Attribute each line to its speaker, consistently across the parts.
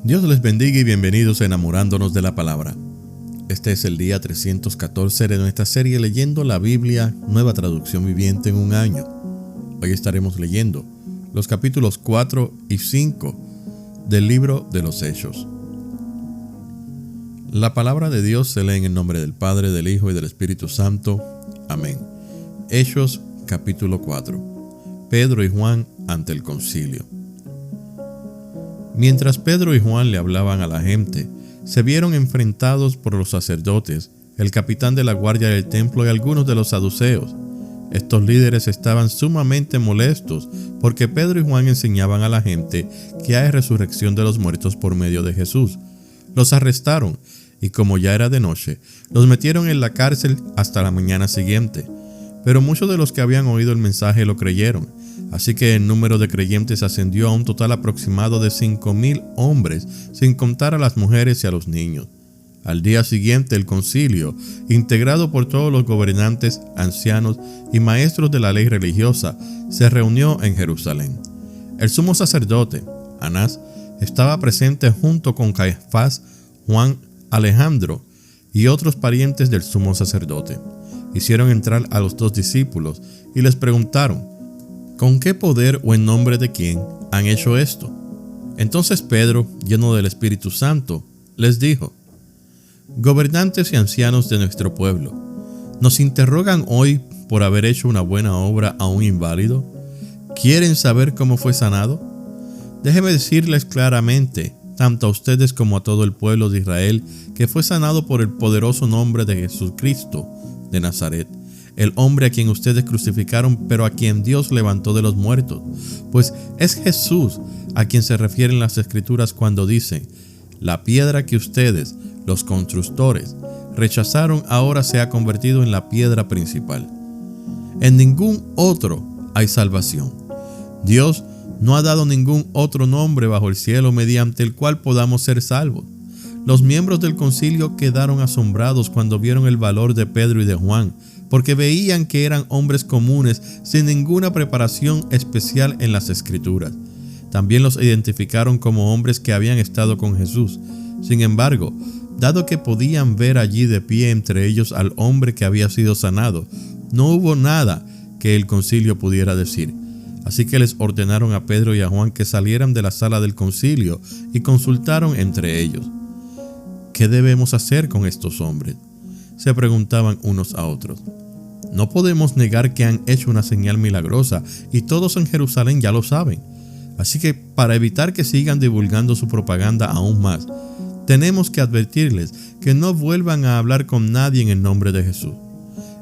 Speaker 1: Dios les bendiga y bienvenidos a Enamorándonos de la Palabra. Este es el día 314 de nuestra serie Leyendo la Biblia, Nueva Traducción Viviente en un año. Hoy estaremos leyendo los capítulos 4 y 5 del libro de los Hechos. La palabra de Dios se lee en el nombre del Padre, del Hijo y del Espíritu Santo. Amén. Hechos capítulo 4. Pedro y Juan ante el concilio. Mientras Pedro y Juan le hablaban a la gente, se vieron enfrentados por los sacerdotes, el capitán de la guardia del templo y algunos de los saduceos. Estos líderes estaban sumamente molestos porque Pedro y Juan enseñaban a la gente que hay resurrección de los muertos por medio de Jesús. Los arrestaron y, como ya era de noche, los metieron en la cárcel hasta la mañana siguiente. Pero muchos de los que habían oído el mensaje lo creyeron. Así que el número de creyentes ascendió a un total aproximado de 5,000 hombres, sin contar a las mujeres y a los niños. Al día siguiente, el concilio, integrado por todos los gobernantes, ancianos y maestros de la ley religiosa, se reunió en Jerusalén. El sumo sacerdote, Anás, estaba presente junto con Caifás, Juan, Alejandro y otros parientes del sumo sacerdote. Hicieron entrar a los dos discípulos y les preguntaron: ¿con qué poder o en nombre de quién han hecho esto? Entonces Pedro, lleno del Espíritu Santo, les dijo: gobernantes y ancianos de nuestro pueblo, ¿nos interrogan hoy por haber hecho una buena obra a un inválido? ¿Quieren saber cómo fue sanado? Déjenme decirles claramente, tanto a ustedes como a todo el pueblo de Israel, que fue sanado por el poderoso nombre de Jesucristo de Nazaret, el hombre a quien ustedes crucificaron, pero a quien Dios levantó de los muertos. Pues es Jesús a quien se refieren las Escrituras cuando dicen: la piedra que ustedes, los constructores, rechazaron, ahora se ha convertido en la piedra principal. En ningún otro hay salvación. Dios no ha dado ningún otro nombre bajo el cielo mediante el cual podamos ser salvos. Los miembros del concilio quedaron asombrados cuando vieron el valor de Pedro y de Juan, porque veían que eran hombres comunes sin ninguna preparación especial en las Escrituras. También los identificaron como hombres que habían estado con Jesús. Sin embargo, dado que podían ver allí de pie entre ellos al hombre que había sido sanado, no hubo nada que el concilio pudiera decir. Así que les ordenaron a Pedro y a Juan que salieran de la sala del concilio y consultaron entre ellos. ¿Qué debemos hacer con estos hombres?, se preguntaban unos a otros. No podemos negar que han hecho una señal milagrosa y todos en Jerusalén ya lo saben. Así que, para evitar que sigan divulgando su propaganda aún más, tenemos que advertirles que no vuelvan a hablar con nadie en el nombre de Jesús.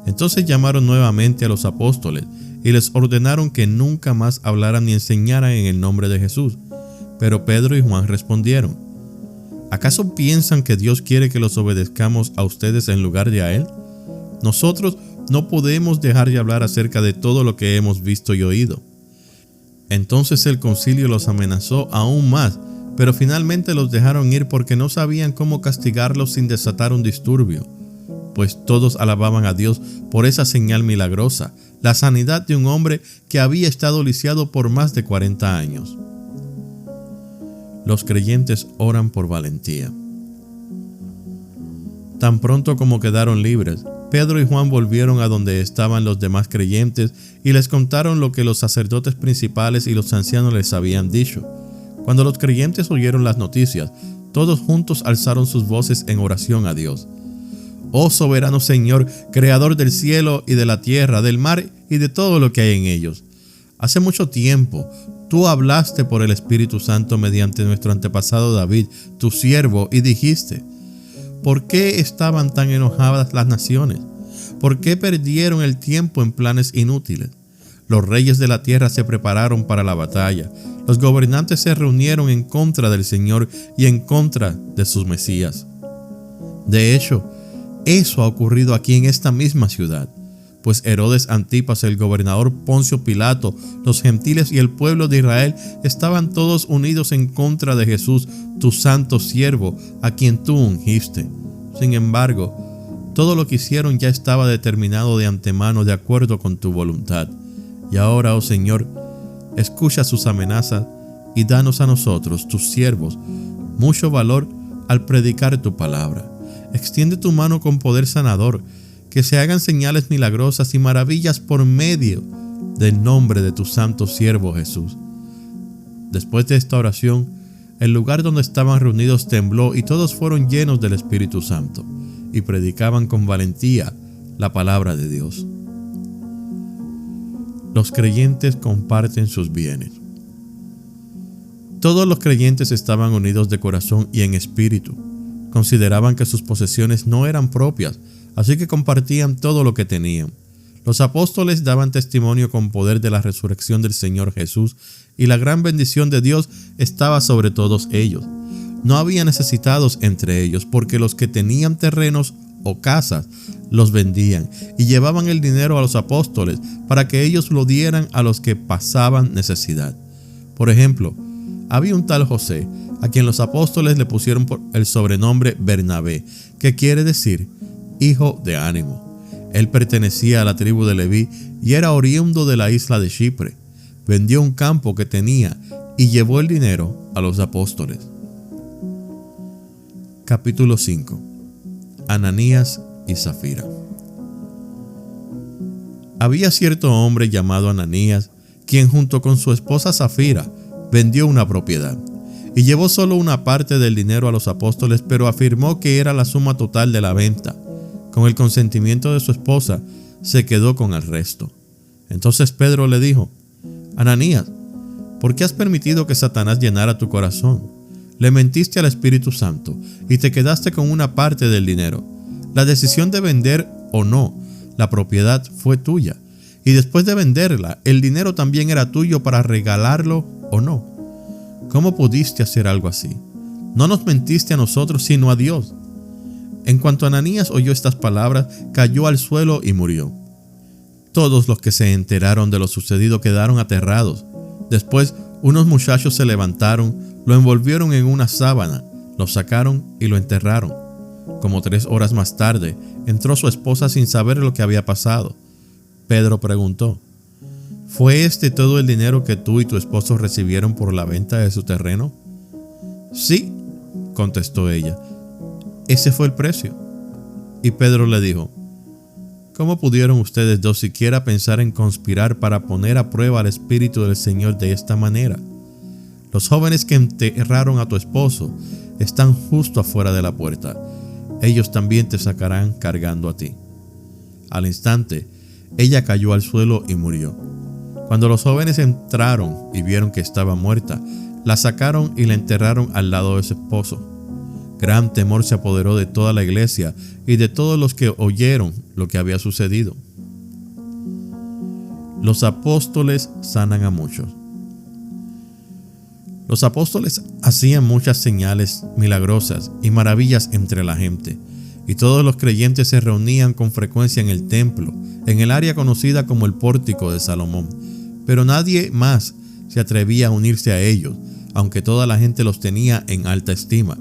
Speaker 1: Entonces llamaron nuevamente a los apóstoles y les ordenaron que nunca más hablaran ni enseñaran en el nombre de Jesús. Pero Pedro y Juan respondieron: ¿acaso piensan que Dios quiere que los obedezcamos a ustedes en lugar de a Él? Nosotros no podemos dejar de hablar acerca de todo lo que hemos visto y oído. Entonces el concilio los amenazó aún más, pero finalmente los dejaron ir porque no sabían cómo castigarlos sin desatar un disturbio, pues todos alababan a Dios por esa señal milagrosa, la sanidad de un hombre que había estado lisiado por más de 40 años. Los creyentes oran por valentía. Tan pronto como quedaron libres, Pedro y Juan volvieron a donde estaban los demás creyentes y les contaron lo que los sacerdotes principales y los ancianos les habían dicho. Cuando los creyentes oyeron las noticias, todos juntos alzaron sus voces en oración a Dios. Oh soberano Señor, creador del cielo y de la tierra, del mar y de todo lo que hay en ellos. Hace mucho tiempo, tú hablaste por el Espíritu Santo mediante nuestro antepasado David, tu siervo, y dijiste: ¿por qué estaban tan enojadas las naciones? ¿Por qué perdieron el tiempo en planes inútiles? Los reyes de la tierra se prepararon para la batalla. Los gobernantes se reunieron en contra del Señor y en contra de sus Mesías. De hecho, eso ha ocurrido aquí en esta misma ciudad. Pues Herodes Antipas, el gobernador Poncio Pilato, los gentiles y el pueblo de Israel estaban todos unidos en contra de Jesús, tu santo siervo, a quien tú ungiste. Sin embargo, todo lo que hicieron ya estaba determinado de antemano de acuerdo con tu voluntad. Y ahora, oh Señor, escucha sus amenazas y danos a nosotros, tus siervos, mucho valor al predicar tu palabra. Extiende tu mano con poder sanador, que se hagan señales milagrosas y maravillas por medio del nombre de tu santo siervo Jesús. Después de esta oración, el lugar donde estaban reunidos tembló y todos fueron llenos del Espíritu Santo y predicaban con valentía la palabra de Dios. Los creyentes comparten sus bienes. Todos los creyentes estaban unidos de corazón y en espíritu. Consideraban que sus posesiones no eran propias, así que compartían todo lo que tenían. Los apóstoles daban testimonio con poder de la resurrección del Señor Jesús, y la gran bendición de Dios estaba sobre todos ellos. No había necesitados entre ellos, porque los que tenían terrenos o casas los vendían y llevaban el dinero a los apóstoles para que ellos lo dieran a los que pasaban necesidad. Por ejemplo, había un tal José, a quien los apóstoles le pusieron el sobrenombre Bernabé, que quiere decir hijo de ánimo. Él pertenecía a la tribu de Leví y era oriundo de la isla de Chipre. Vendió un campo que tenía y llevó el dinero a los apóstoles. Capítulo 5. Ananías y Zafira. Había cierto hombre llamado Ananías, quien junto con su esposa Zafira vendió una propiedad y llevó solo una parte del dinero a los apóstoles, pero afirmó que era la suma total de la venta. Con el consentimiento de su esposa, se quedó con el resto. Entonces Pedro le dijo: Ananías, ¿por qué has permitido que Satanás llenara tu corazón? Le mentiste al Espíritu Santo y te quedaste con una parte del dinero. La decisión de vender o no la propiedad fue tuya, y después de venderla, el dinero también era tuyo para regalarlo o no. ¿Cómo pudiste hacer algo así? No nos mentiste a nosotros, sino a Dios. En cuanto Ananías oyó estas palabras, cayó al suelo y murió. Todos los que se enteraron de lo sucedido quedaron aterrados. Después, unos muchachos se levantaron, lo envolvieron en una sábana, lo sacaron y lo enterraron. Como 3 horas más tarde, entró su esposa sin saber lo que había pasado. Pedro preguntó: ¿Fue este todo el dinero que tú y tu esposo recibieron por la venta de su terreno? Sí, contestó ella. Ese fue el precio. Y Pedro le dijo: ¿Cómo pudieron ustedes dos siquiera pensar en conspirar para poner a prueba al Espíritu del Señor de esta manera? Los jóvenes que enterraron a tu esposo están justo afuera de la puerta. Ellos también te sacarán cargando a ti. Al instante, ella cayó al suelo y murió. Cuando los jóvenes entraron y vieron que estaba muerta, la sacaron y la enterraron al lado de su esposo. Gran temor se apoderó de toda la iglesia y de todos los que oyeron lo que había sucedido. Los apóstoles sanan a muchos. Los apóstoles hacían muchas señales milagrosas y maravillas entre la gente, y todos los creyentes se reunían con frecuencia en el templo, en el área conocida como el Pórtico de Salomón, pero nadie más se atrevía a unirse a ellos, aunque toda la gente los tenía en alta estima.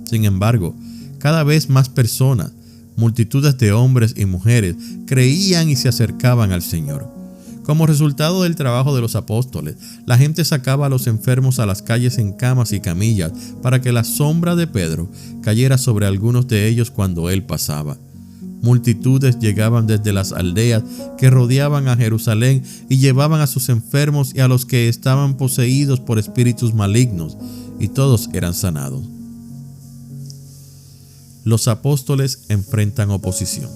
Speaker 1: Sin embargo, cada vez más personas, multitudes de hombres y mujeres, creían y se acercaban al Señor. Como resultado del trabajo de los apóstoles, la gente sacaba a los enfermos a las calles en camas y camillas para que la sombra de Pedro cayera sobre algunos de ellos cuando él pasaba. Multitudes llegaban desde las aldeas que rodeaban a Jerusalén y llevaban a sus enfermos y a los que estaban poseídos por espíritus malignos, y todos eran sanados. Los apóstoles enfrentan oposición.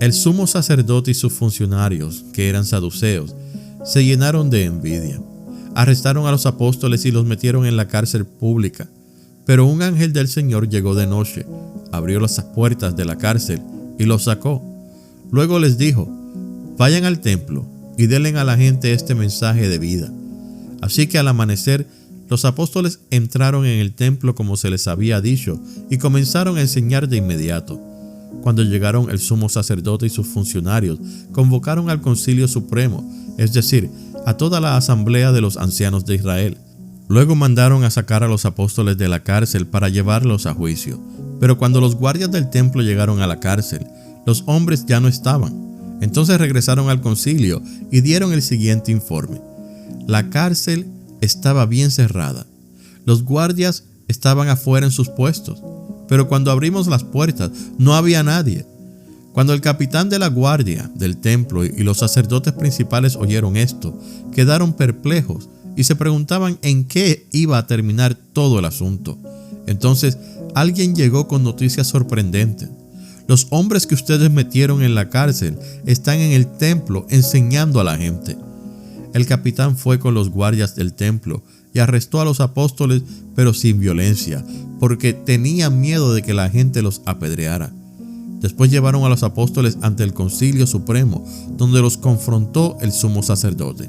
Speaker 1: El sumo sacerdote y sus funcionarios, que eran saduceos, se llenaron de envidia. Arrestaron a los apóstoles y los metieron en la cárcel pública. Pero un ángel del Señor llegó de noche, abrió las puertas de la cárcel y los sacó. Luego les dijo: vayan al templo y denle a la gente este mensaje de vida. Así que al amanecer, los apóstoles entraron en el templo como se les había dicho y comenzaron a enseñar de inmediato. Cuando llegaron el sumo sacerdote y sus funcionarios, convocaron al concilio supremo, es decir, a toda la asamblea de los ancianos de Israel. Luego mandaron a sacar a los apóstoles de la cárcel para llevarlos a juicio. Pero cuando los guardias del templo llegaron a la cárcel, los hombres ya no estaban. Entonces regresaron al concilio y dieron el siguiente informe: la cárcel estaba bien cerrada. Los guardias estaban afuera en sus puestos, pero cuando abrimos las puertas no había nadie. Cuando el capitán de la guardia del templo y los sacerdotes principales oyeron esto, quedaron perplejos y se preguntaban en qué iba a terminar todo el asunto. Entonces alguien llegó con noticias sorprendentes. Los hombres que ustedes metieron en la cárcel están en el templo enseñando a la gente. El capitán fue con los guardias del templo y arrestó a los apóstoles, pero sin violencia, porque tenía miedo de que la gente los apedreara. Después llevaron a los apóstoles ante el Concilio Supremo, donde los confrontó el sumo sacerdote.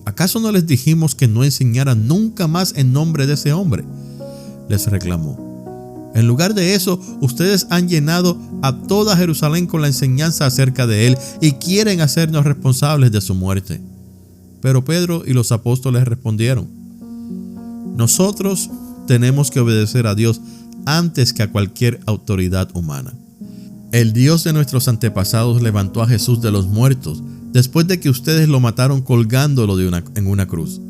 Speaker 1: ¿Acaso no les dijimos que no enseñaran nunca más en nombre de ese hombre?, les reclamó. En lugar de eso, ustedes han llenado a toda Jerusalén con la enseñanza acerca de él y quieren hacernos responsables de su muerte. Pero Pedro y los apóstoles respondieron: nosotros tenemos que obedecer a Dios antes que a cualquier autoridad humana. El Dios de nuestros antepasados levantó a Jesús de los muertos después de que ustedes lo mataron colgándolo en una cruz.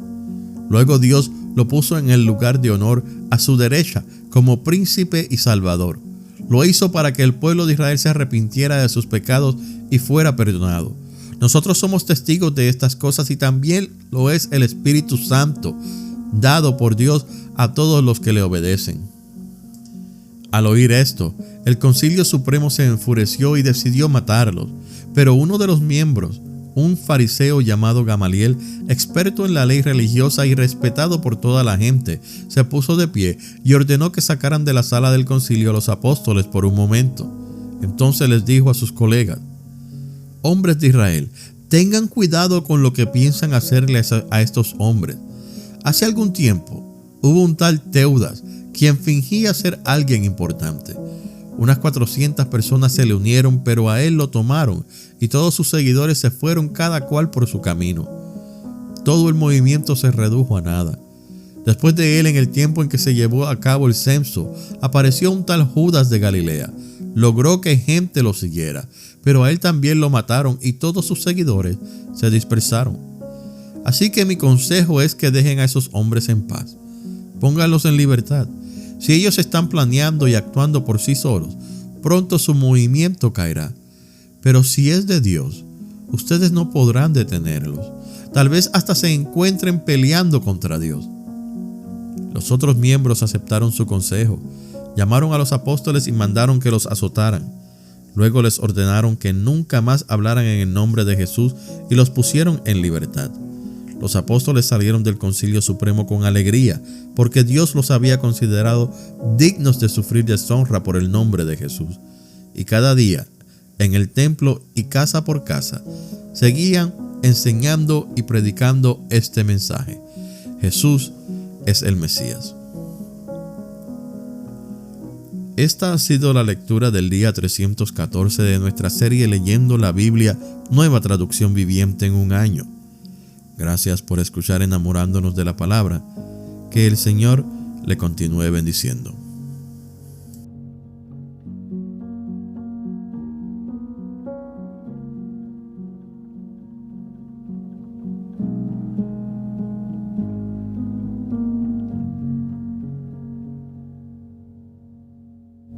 Speaker 1: Luego Dios lo puso en el lugar de honor a su derecha como príncipe y salvador. Lo hizo para que el pueblo de Israel se arrepintiera de sus pecados y fuera perdonado. Nosotros somos testigos de estas cosas y también lo es el Espíritu Santo, dado por Dios a todos los que le obedecen. Al oír esto, el Concilio Supremo se enfureció y decidió matarlos, pero uno de los miembros, un fariseo llamado Gamaliel, experto en la ley religiosa y respetado por toda la gente, se puso de pie y ordenó que sacaran de la sala del concilio a los apóstoles por un momento. Entonces les dijo a sus colegas: hombres de Israel, tengan cuidado con lo que piensan hacerle a estos hombres. Hace algún tiempo hubo un tal Teudas, quien fingía ser alguien importante. Unas 400 personas se le unieron, pero a él lo tomaron y todos sus seguidores se fueron cada cual por su camino. Todo el movimiento se redujo a nada. Después de él, en el tiempo en que se llevó a cabo el censo, apareció un tal Judas de Galilea. Logró que gente lo siguiera, pero a él también lo mataron y todos sus seguidores se dispersaron. Así que mi consejo es que dejen a esos hombres en paz. Pónganlos en libertad. Si ellos están planeando y actuando por sí solos, pronto su movimiento caerá. Pero si es de Dios, ustedes no podrán detenerlos. Tal vez hasta se encuentren peleando contra Dios. Los otros miembros aceptaron su consejo. Llamaron a los apóstoles y mandaron que los azotaran. Luego les ordenaron que nunca más hablaran en el nombre de Jesús y los pusieron en libertad. Los apóstoles salieron del Concilio Supremo con alegría, porque Dios los había considerado dignos de sufrir deshonra por el nombre de Jesús. Y cada día, en el templo y casa por casa, seguían enseñando y predicando este mensaje: Jesús es el Mesías. Esta ha sido la lectura del día 314 de nuestra serie Leyendo la Biblia, Nueva Traducción Viviente en un año. Gracias por escuchar Enamorándonos de la Palabra. Que el Señor le continúe bendiciendo.